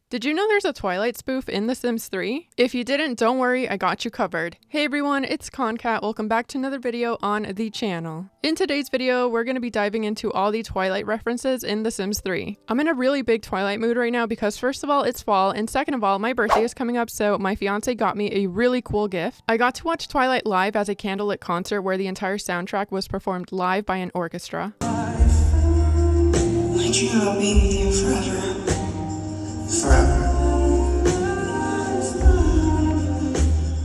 Did you know there's a Twilight spoof in The Sims 3? If you didn't, don't worry, I got you covered. Hey everyone, it's Concat. Welcome back to another video on the channel. In today's video, we're going to be diving into all the Twilight references in The Sims 3. I'm in a really big Twilight mood right now because first of all, it's fall, and second of all, my birthday is coming up, so my fiance got me a really cool gift. I got to watch Twilight live as a candlelit concert where the entire soundtrack was performed live by an orchestra. My dream about being with you forever. Forever.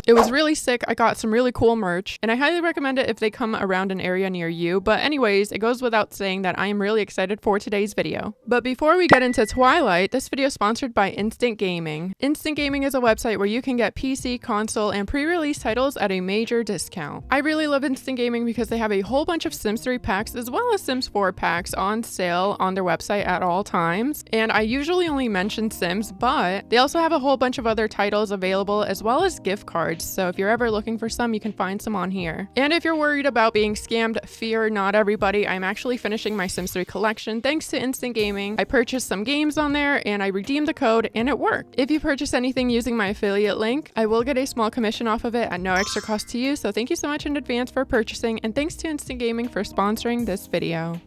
It was really sick. I got some really cool merch, and I highly recommend it if they come around an area near you. But anyways, it goes without saying that I am really excited for today's video. But before we get into Twilight, this video is sponsored by Instant Gaming. Instant Gaming is a website where you can get PC, console, and pre-release titles at a major discount. I really love Instant Gaming because they have a whole bunch of Sims 3 packs as well as Sims 4 packs on sale on their website at all times. And I usually only mention Sims, but they also have a whole bunch of other titles available as well as gift cards. So if you're ever looking for some, you can find some on here. And if you're worried about being scammed, fear not everybody. I'm actually finishing my Sims 3 collection thanks to Instant Gaming. I purchased some games on there and I redeemed the code and it worked. If you purchase anything using my affiliate link, I will get a small commission off of it at no extra cost to you. So thank you so much in advance for purchasing, and thanks to Instant Gaming for sponsoring this video.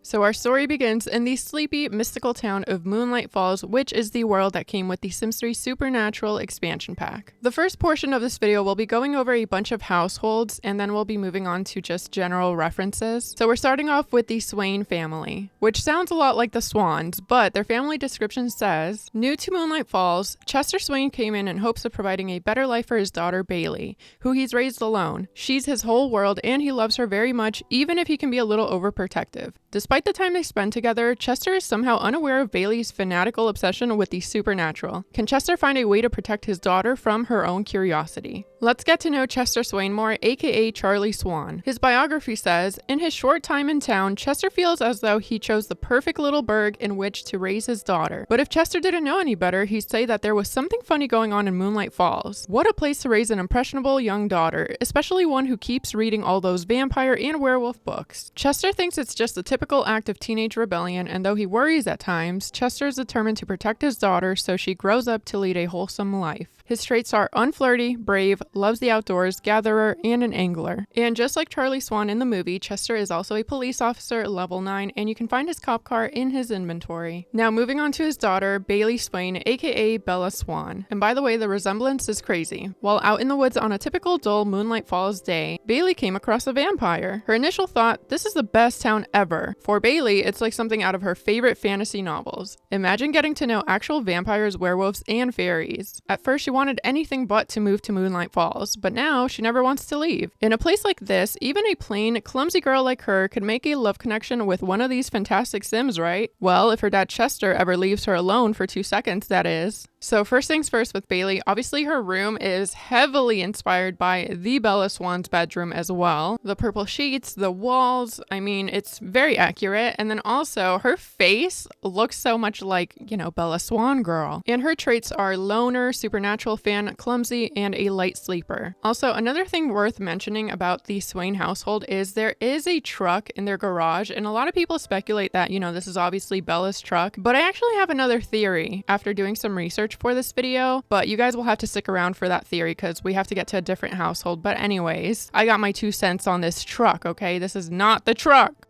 So our story begins in the sleepy, mystical town of Moonlight Falls, which is the world that came with the Sims 3 Supernatural expansion pack. The first portion of this video will be going over a bunch of households, and then we'll be moving on to just general references. So we're starting off with the Swain family, which sounds a lot like the Swans, but their family description says, new to Moonlight Falls, Chester Swain came in hopes of providing a better life for his daughter Bailey, who he's raised alone. She's his whole world and he loves her very much, even if he can be a little overprotective. Despite the time they spend together, Chester is somehow unaware of Bailey's fanatical obsession with the supernatural. Can Chester find a way to protect his daughter from her own curiosity? Let's get to know Chester Swain more, aka Charlie Swan. His biography says, in his short time in town, Chester feels as though he chose the perfect little burg in which to raise his daughter. But if Chester didn't know any better, he'd say that there was something funny going on in Moonlight Falls. What a place to raise an impressionable young daughter, especially one who keeps reading all those vampire and werewolf books. Chester thinks it's just a typical act of teenage rebellion, and though he worries at times, Chester is determined to protect his daughter so she grows up to lead a wholesome life. His traits are unflirty, brave, loves the outdoors, gatherer, and an angler. And just like Charlie Swan in the movie, Chester is also a police officer, level 9, and you can find his cop car in his inventory. Now moving on to his daughter, Bailey Swain, aka Bella Swan. And by the way, the resemblance is crazy. While out in the woods on a typical dull Moonlight Falls day, Bailey came across a vampire. Her initial thought, this is the best town ever. For Bailey, it's like something out of her favorite fantasy novels. Imagine getting to know actual vampires, werewolves, and fairies. At first, she wanted anything but to move to Moonlight Falls, but now she never wants to leave. In a place like this, even a plain, clumsy girl like her could make a love connection with one of these fantastic Sims, right? Well, if her dad Chester ever leaves her alone for 2 seconds, that is. So first things first with Bailey, obviously her room is heavily inspired by the Bella Swan's bedroom as well. The purple sheets, the walls, I mean, it's very accurate. And then also her face looks so much like, you know, Bella Swan girl. And her traits are loner, supernatural fan, clumsy, and a light sleeper. Also, another thing worth mentioning about the Swain household is there is a truck in their garage, and a lot of people speculate that, you know, this is obviously Bella's truck, but I actually have another theory after doing some research for this video, but you guys will have to stick around for that theory because we have to get to a different household. But anyways, I got my 2 cents on this truck, okay? This is not the truck.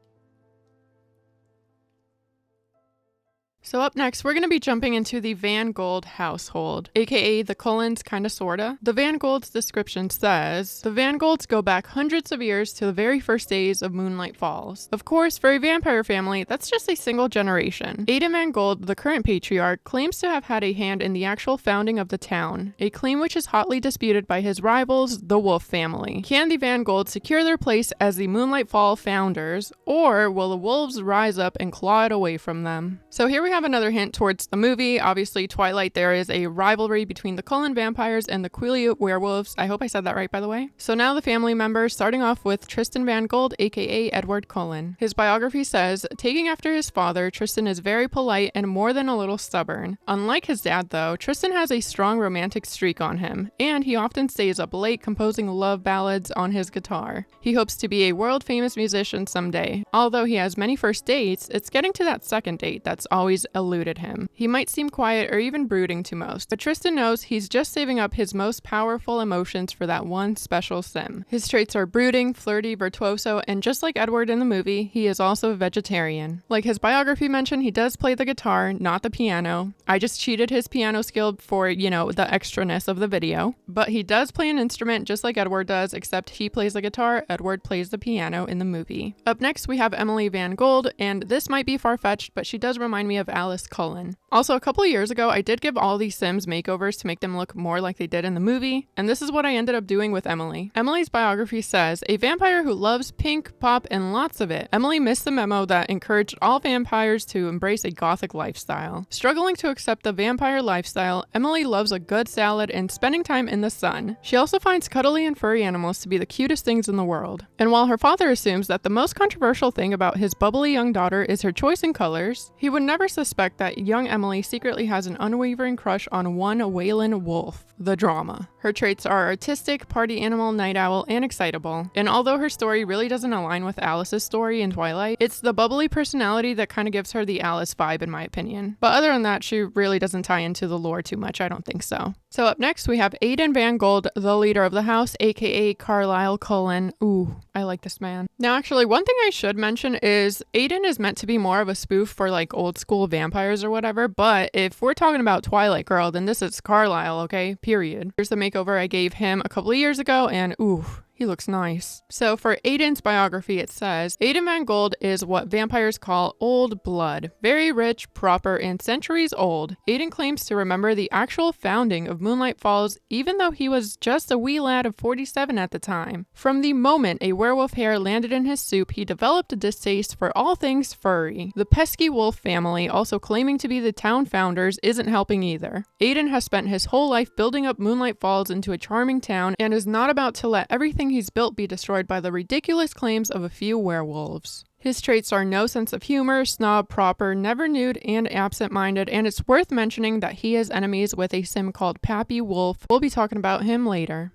So up next, we're going to be jumping into the Van Gold household, aka the Cullens kinda sorta. The Van Gold's description says, the Van Golds go back hundreds of years to the very first days of Moonlight Falls. Of course, for a vampire family, that's just a single generation. Aidan Van Gold, the current patriarch, claims to have had a hand in the actual founding of the town, a claim which is hotly disputed by his rivals, the Wolf family. Can the Van Golds secure their place as the Moonlight Fall founders, or will the wolves rise up and claw it away from them? So here we have another hint towards the movie. Obviously, Twilight, there is a rivalry between the Cullen vampires and the TWILIGHT werewolves. I hope I said that right, by the way. So now the family members, starting off with Tristan Van Gold, aka Edward Cullen. His biography says, taking after his father, Tristan is very polite and more than a little stubborn. Unlike his dad, though, Tristan has a strong romantic streak on him, and he often stays up late composing love ballads on his guitar. He hopes to be a world-famous musician someday. Although he has many first dates, it's getting to that second date that's always always eluded him. He might seem quiet or even brooding to most, but Tristan knows he's just saving up his most powerful emotions for that one special sim. His traits are brooding, flirty, virtuoso, and just like Edward in the movie, he is also a vegetarian. Like his biography mentioned, he does play the guitar, not the piano. I just cheated his piano skill for, the extraness of the video. But he does play an instrument just like Edward does, except he plays the guitar, Edward plays the piano in the movie. Up next, we have Emily Van Gold, and this might be far-fetched, but she does remind me of Alice Cullen. Also, a couple of years ago, I did give all these Sims makeovers to make them look more like they did in the movie, and this is what I ended up doing with Emily. Emily's biography says, a vampire who loves pink, pop, and lots of it. Emily missed the memo that encouraged all vampires to embrace a gothic lifestyle. Struggling to accept the vampire lifestyle, Emily loves a good salad and spending time in the sun. She also finds cuddly and furry animals to be the cutest things in the world. And while her father assumes that the most controversial thing about his bubbly young daughter is her choice in colors, he would never suspect that young Emily secretly has an unwavering crush on one Waylon Wolf, the drama. Her traits are artistic, party animal, night owl, and excitable. And although her story really doesn't align with Alice's story in Twilight, it's the bubbly personality that kind of gives her the Alice vibe in my opinion. But other than that, she really doesn't tie into the lore too much, I don't think so. So up next, we have Aiden Van Gold, the leader of the house, aka Carlisle Cullen. Ooh, I like this man. Now actually, one thing I should mention is Aiden is meant to be more of a spoof for like old school vampires or whatever, but if we're talking about Twilight Girl, then this is Carlisle, okay? Period. Here's the makeover I gave him a couple of years ago, and ooh, he looks nice. So for Aiden's biography, it says, Aiden Van Gold is what vampires call old blood. Very rich, proper, and centuries old. Aiden claims to remember the actual founding of Moonlight Falls, even though he was just a wee lad of 47 at the time. From the moment a werewolf hair landed in his soup, he developed a distaste for all things furry. The pesky wolf family, also claiming to be the town founders, isn't helping either. Aiden has spent his whole life building up Moonlight Falls into a charming town and is not about to let everything he's built be destroyed by the ridiculous claims of a few werewolves. His traits are no sense of humor, snob proper, never nude, and absent-minded, and it's worth mentioning that he has enemies with a sim called Pappy Wolf. We'll be talking about him later.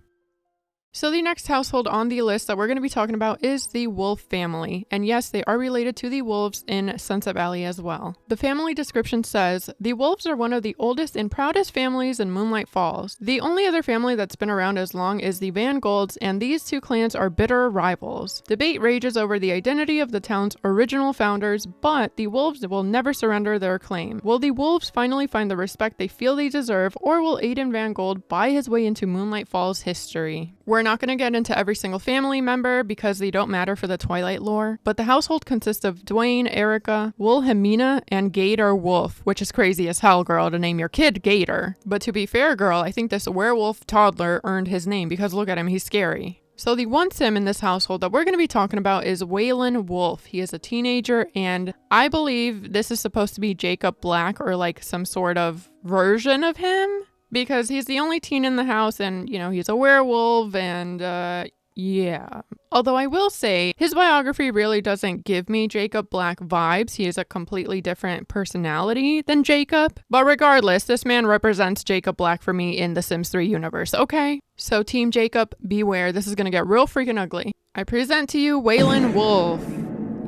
So the next household on the list that we're going to be talking about is the Wolf family. And yes, they are related to the wolves in Sunset Valley as well. The family description says, the wolves are one of the oldest and proudest families in Moonlight Falls. The only other family that's been around as long is the Van Golds, and these two clans are bitter rivals. Debate rages over the identity of the town's original founders, but the wolves will never surrender their claim. Will the wolves finally find the respect they feel they deserve, or will Aiden Van Gold buy his way into Moonlight Falls history? We're not going to get into every single family member because they don't matter for the Twilight lore, but the household consists of Dwayne, Erica, Wilhelmina, and Gator Wolf, which is crazy as hell, girl, to name your kid Gator. But to be fair, girl, I think this werewolf toddler earned his name because look at him, he's scary. So the one sim in this household that we're going to be talking about is Waylon Wolf. He is a teenager, and I believe this is supposed to be Jacob Black or like some sort of version of him, because he's the only teen in the house and, he's a werewolf and, yeah. Although I will say, his biography really doesn't give me Jacob Black vibes. He is a completely different personality than Jacob. But regardless, this man represents Jacob Black for me in the Sims 3 universe, okay? So Team Jacob, beware. This is gonna get real freaking ugly. I present to you Waylon Wolf.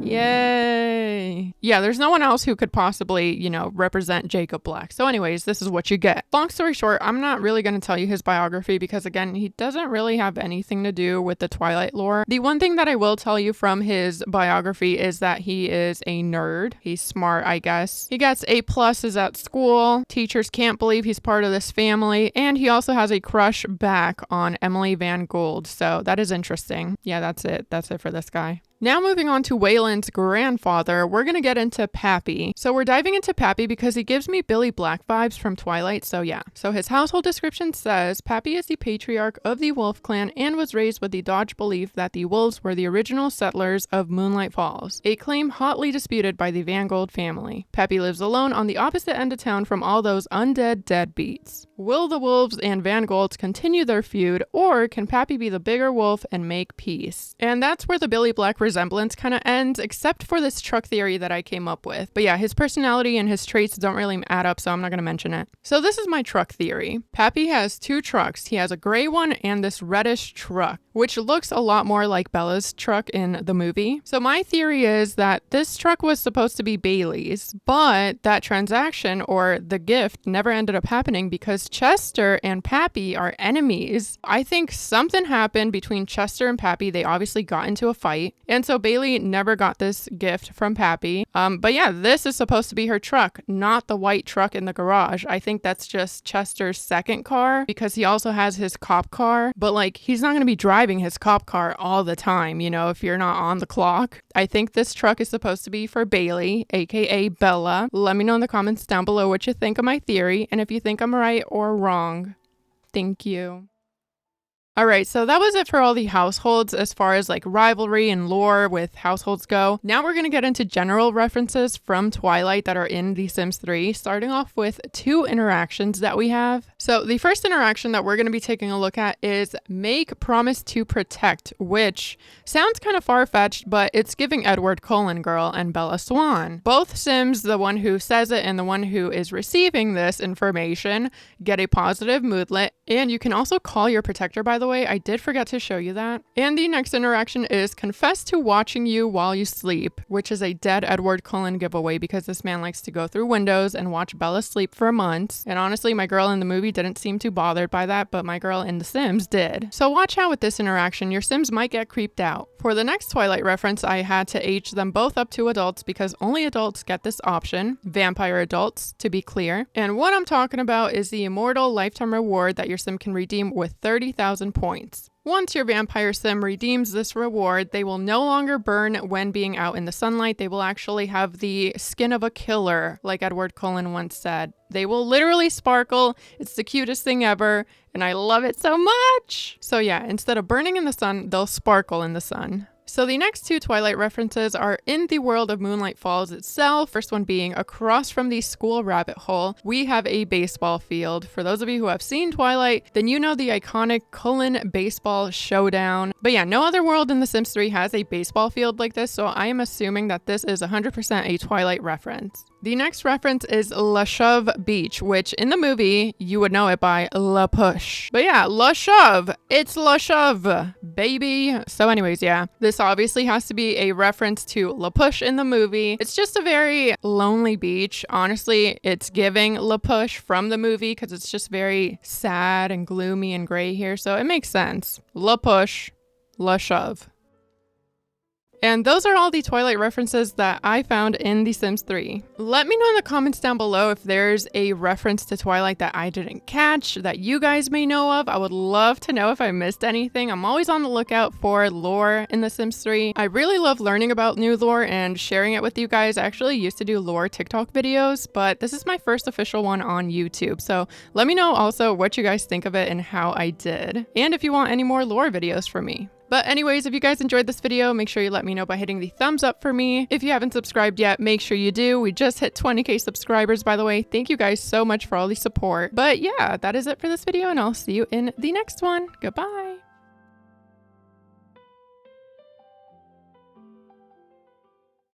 Yay. Yeah, there's no one else who could possibly, represent Jacob Black. So anyways, this is what you get. Long story short, I'm not really going to tell you his biography because again, he doesn't really have anything to do with the Twilight lore. The one thing that I will tell you from his biography is that he is a nerd. He's smart, I guess. He gets A+s at school. Teachers can't believe he's part of this family. And he also has a crush back on Emily Van Gold. So that is interesting. Yeah, that's it. That's it for this guy. Now moving on to Waylon's grandfather, we're going to get into Pappy. So we're diving into Pappy because he gives me Billy Black vibes from Twilight, so yeah. So his household description says, Pappy is the patriarch of the Wolf clan and was raised with the Dodge belief that the wolves were the original settlers of Moonlight Falls, a claim hotly disputed by the Van Gold family. Pappy lives alone on the opposite end of town from all those undead deadbeats. Will the wolves and Van Golds continue their feud, or can Pappy be the bigger wolf and make peace? And that's where the Billy Black resemblance kind of ends, except for this truck theory that I came up with. But yeah, his personality and his traits don't really add up, so I'm not going to mention it. So this is my truck theory. Pappy has two trucks. He has a gray one and this reddish truck. which looks a lot more like Bella's truck in the movie. So my theory is that this truck was supposed to be Bailey's, but that transaction or the gift never ended up happening because Chester and Pappy are enemies. I think something happened between Chester and Pappy. They obviously got into a fight, and so Bailey never got this gift from Pappy. But yeah, this is supposed to be her truck, not the white truck in the garage. I think that's just Chester's second car because he also has his cop car, but like he's not going to be driving his cop car all the time, you know, if you're not on the clock. I think this truck is supposed to be for Bailey, aka Bella. Let me know in the comments down below what you think of my theory and if you think I'm right or wrong. Thank you. All right, so that was it for all the households as far as like rivalry and lore with households go. Now we're going to get into general references from Twilight that are in The Sims 3, starting off with 2 interactions that we have. So the first interaction that we're going to be taking a look at is make promise to protect, which sounds kind of far-fetched, but it's giving Edward Cullen Girl and Bella Swan. Both Sims, the one who says it and the one who is receiving this information, get a positive moodlet, and you can also call your protector, by the way. I did forget to show you that. And the next interaction is confess to watching you while you sleep, which is a dead Edward Cullen giveaway because this man likes to go through windows and watch Bella sleep for months. And honestly, my girl in the movie didn't seem too bothered by that, but my girl in The Sims did. So watch out with this interaction. Your Sims might get creeped out. For the next Twilight reference, I had to age them both up to adults because only adults get this option. Vampire adults, to be clear. And what I'm talking about is the immortal lifetime reward that your Sim can redeem with 30,000 points. Once your vampire sim redeems this reward, they will no longer burn when being out in the sunlight. They will actually have the skin of a killer, like Edward Cullen once said. They will literally sparkle. It's the cutest thing ever, and I love it so much. So yeah, instead of burning in the sun, they'll sparkle in the sun. So the next 2 Twilight references are in the world of Moonlight Falls itself. First one being across from the school rabbit hole, we have a baseball field. For those of you who have seen Twilight, then you know the iconic Cullen baseball showdown. But yeah, no other world in The Sims 3 has a baseball field like this, so I am assuming that this is 100% a Twilight reference. The next reference is La Chauve Beach, which in the movie, you would know it by La Push. But yeah, La Chauve, it's La Chauve, baby. So anyways, yeah, this obviously has to be a reference to La Push in the movie. It's just a very lonely beach. Honestly, it's giving La Push from the movie because it's just very sad and gloomy and gray here. So it makes sense. La Push, La Chauve. And those are all the Twilight references that I found in The Sims 3. Let me know in the comments down below if there's a reference to Twilight that I didn't catch that you guys may know of. I would love to know if I missed anything. I'm always on the lookout for lore in The Sims 3. I really love learning about new lore and sharing it with you guys. I actually used to do lore TikTok videos, but this is my first official one on YouTube. So let me know also what you guys think of it and how I did. And if you want any more lore videos from me. But anyways, if you guys enjoyed this video, make sure you let me know by hitting the thumbs up for me. If you haven't subscribed yet, make sure you do. We just hit 20k subscribers, by the way. Thank you guys so much for all the support. But yeah, that is it for this video, and I'll see you in the next one. Goodbye.